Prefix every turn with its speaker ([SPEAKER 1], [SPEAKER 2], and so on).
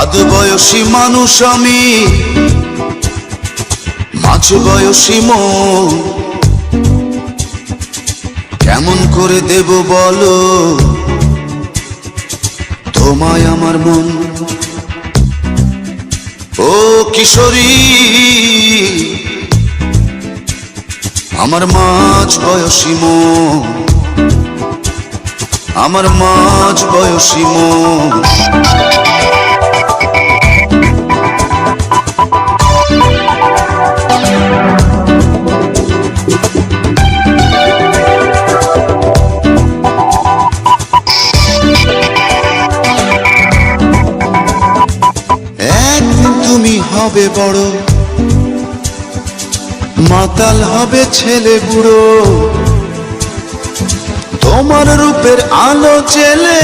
[SPEAKER 1] আধ বয়সী মানুষ আমি, মাঝ বয়সী মন, কেমন করে দেব বলো তোমায় আমার মন। ও কিশোরী, আমার মাঝ বয়সী মন, আমার মাঝ বয়সী মন। একদিন তুমি হবে বড়, মাতাল হবে ছেলে বুড়ো, তোমার রূপের আলো জেলে